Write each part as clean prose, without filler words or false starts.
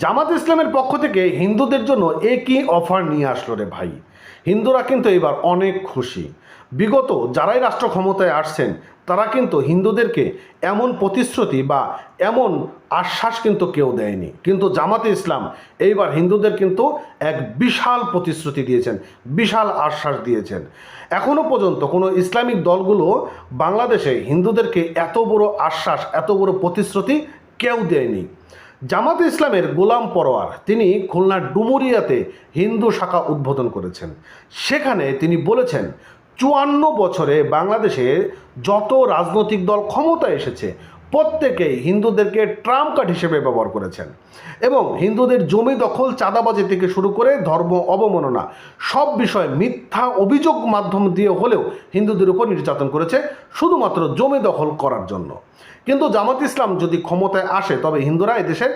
জামাত ইসলামের পক্ষ থেকে হিন্দুদের জন্য একই অফার নিয়ে আসলো রে ভাই। হিন্দুরা কিন্তু এবার অনেক খুশি। বিগত যারাই রাষ্ট্র ক্ষমতায় আসছেন তারা কিন্তু হিন্দুদেরকে এমন প্রতিশ্রুতি বা এমন আশ্বাস কিন্তু কেউ দেয়নি, কিন্তু জামাতে ইসলাম এইবার হিন্দুদের কিন্তু এক বিশাল প্রতিশ্রুতি দিয়েছেন, বিশাল আশ্বাস দিয়েছেন। এখনও পর্যন্ত কোনো ইসলামিক দলগুলো বাংলাদেশে হিন্দুদেরকে এত বড় আশ্বাস, এত বড় প্রতিশ্রুতি কেউ দেয়নি। জামাতে ইসলামের গোলাম পরোয়ার তিনি খুলনার ডুমুরিয়াতে হিন্দু শাখা উদ্বোধন করেছেন। সেখানে তিনি বলেছেন ৫৪ বছরে বাংলাদেশে যত রাজনৈতিক দল ক্ষমতায় এসেছে প্রত্যেকেই হিন্দুদেরকে ট্রাম্প কার্ড হিসেবে ব্যবহার করেছেন এবং হিন্দুদের জমি দখল, চাঁদাবাজি থেকে শুরু করে ধর্ম অবমাননা সব বিষয়ে মিথ্যা অভিযোগ মাধ্যম দিয়ে হলেও হিন্দুদের উপর নির্যাতন করেছে শুধুমাত্র জমি দখল করার জন্য। কিন্তু জামাত ইসলাম যদি ক্ষমতায় আসে তবে হিন্দুরা এদেশের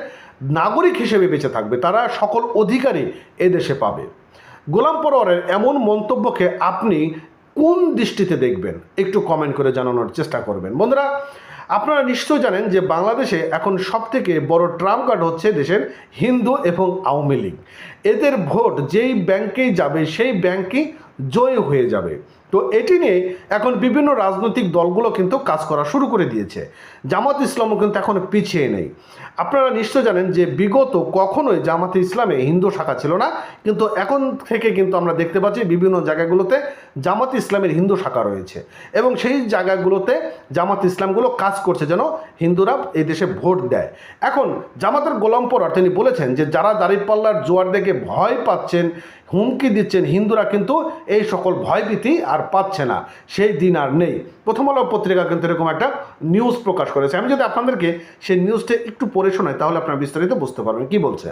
নাগরিক হিসেবে বেঁচে থাকবে, তারা সকল অধিকারই এদেশে পাবে। গোলাম পরোয়ারের এমন মন্তব্যকে আপনি কোন দৃষ্টিতে দেখবেন একটু কমেন্ট করে জানানোর চেষ্টা করবেন। বন্ধুরা, আপনারা নিশ্চয় জানেন যে বাংলাদেশে এখন সবথেকে বড় ট্রাম্প কার্ড হচ্ছে দেশের হিন্দু এবং আওয়ামী লীগ। এদের ভোট যেই ব্যাংকেই যাবে সেই ব্যাংকই জয় হয়ে যাবে। তো এটি নিয়ে এখন বিভিন্ন রাজনৈতিক দলগুলো কিন্তু কাজ করা শুরু করে দিয়েছে। জামাত ইসলামও কিন্তু এখন পিছিয়ে নেই। আপনারা নিশ্চয় জানেন যে বিগত কখনোই জামাতে ইসলামে হিন্দু শাখা ছিল না, কিন্তু এখন থেকে কিন্তু আমরা দেখতে পাচ্ছি বিভিন্ন জায়গাগুলোতে জামাত ইসলামের হিন্দু শাখা রয়েছে এবং সেই জায়গাগুলোতে জামাত ইসলামগুলো কাজ করছে যেন হিন্দুরা এই দেশে ভোট দেয়। এখন জামাতের গোলাম পরোয়ার তিনি বলেছেন যে যারা দাঁড়িপাল্লার জোয়ার দেখে ভয় পাচ্ছেন, হুমকি দিচ্ছেন, হিন্দুরা কিন্তু এই সকল ভয়ভীতি আর পাচ্ছে না, সেই দিন আর নেই। প্রথম আলো পত্রিকা কিন্তু এরকম একটা নিউজ প্রকাশ করেছে। আমি যদি আপনাদেরকে সেই নিউজটা একটু পড়ে শোনাই তাহলে আপনারা বিস্তারিত বুঝতে পারবেন কি বলছে।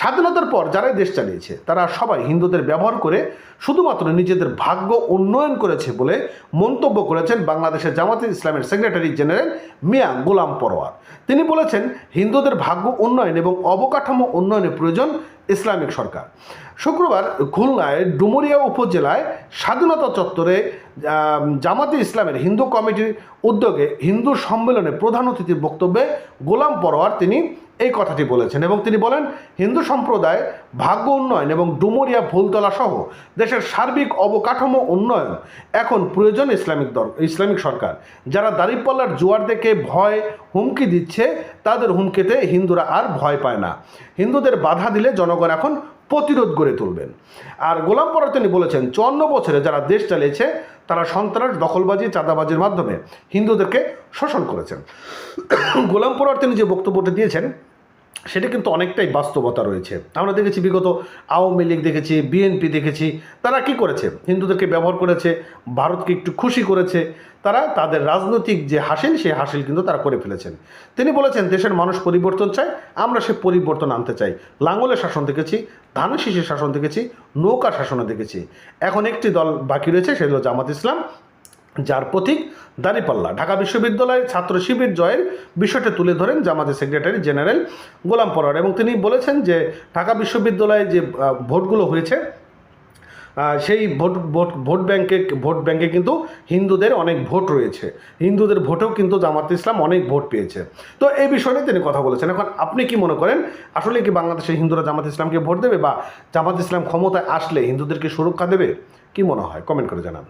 স্বাধীনতার পর যারাই দেশ চালিয়েছে তারা সবাই হিন্দুদের ব্যবহার করে শুধুমাত্র নিজেদের ভাগ্য উন্নয়ন করেছে বলে মন্তব্য করেছেন বাংলাদেশের জামাতে ইসলামের সেক্রেটারি জেনারেল মিয়া গোলাম পরোয়ার। তিনি বলেছেন হিন্দুদের ভাগ্য উন্নয়ন এবং অবকাঠামো উন্নয়নের প্রয়োজন ইসলামিক সরকার। শুক্রবার খুলনায় ডুমুরিয়া উপজেলায় স্বাধীনতা চত্বরে জামাতে ইসলামের হিন্দু কমিটির উদ্যোগে হিন্দু সম্মেলনে প্রধান অতিথির বক্তব্যে গোলাম পরোয়ার তিনি এই কথাটি বলেছেন এবং তিনি বলেন হিন্দু সম্প্রদায় ভাগ্য উন্নয়ন এবং ডুমুরিয়া ফুলতলা সহ দেশের সার্বিক অবকাঠামো উন্নয়ন এখন প্রয়োজন ইসলামিক সরকার। যারা দাঁড়িপাল্লার জোয়ার দেখে ভয় হুমকি দিচ্ছে তাদের হুমকিতে হিন্দুরা আর ভয় পায় না। হিন্দুদের বাধা দিলে জনগণ এখন প্রতিরোধ গড়ে তুলবেন। আর গোলাম পরোয়ার তিনি বলেছেন ৫৪ বছরে যারা দেশ চালিয়েছে তারা সন্ত্রাস, দখলবাজি, চাঁদাবাজির মাধ্যমে হিন্দুদেরকে শোষণ করেছেন। গোলাম পরোয়ার তিনি যে বক্তব্যটা দিয়েছেন সেটা কিন্তু অনেকটাই বাস্তবতা রয়েছে। আমরা দেখেছি বিগত আওয়ামী লীগ দেখেছি, বিএনপি দেখেছি, তারা কি করেছে হিন্দুদেরকে ব্যবহার করেছে, ভারতকে একটু খুশি করেছে, তারা তাদের রাজনৈতিক যে হাসিল সেই হাসিল কিন্তু তারা করে ফেলেছেন। তিনি বলেছেন দেশের মানুষ পরিবর্তন চায়, আমরা সে পরিবর্তন আনতে চাই। লাঙ্গলের শাসন দেখেছি, ধানের শীষের শাসন দেখেছি, নৌকা শাসনও দেখেছি। এখন একটি দল বাকি রয়েছে, সেটা হলো জামাত ইসলাম, যার প্রতীক দাঁড়িপাল্লা। ঢাকা বিশ্ববিদ্যালয়ের ছাত্র শিবির জয়ের বিষয়টা তুলে ধরেন জামাতের সেক্রেটারি জেনারেল গোলাম পরোয়ার এবং তিনি বলেছেন যে ঢাকা বিশ্ববিদ্যালয়ে যে ভোটগুলো হয়েছে সেই ভোট ব্যাংকে কিন্তু হিন্দুদের অনেক ভোট রয়েছে, হিন্দুদের ভোটেও কিন্তু জামাত ইসলাম অনেক ভোট পেয়েছে। তো এই বিষয়ে তিনি কথা বলেছেন। এখন আপনি কি মনে করেন আসলে কি বাংলাদেশের হিন্দুরা জামাত ইসলামকে ভোট দেবে বা জামাত ইসলাম ক্ষমতায় আসলে হিন্দুদেরকে সুরক্ষা দেবে? কি মনে হয় কমেন্ট করে জানান।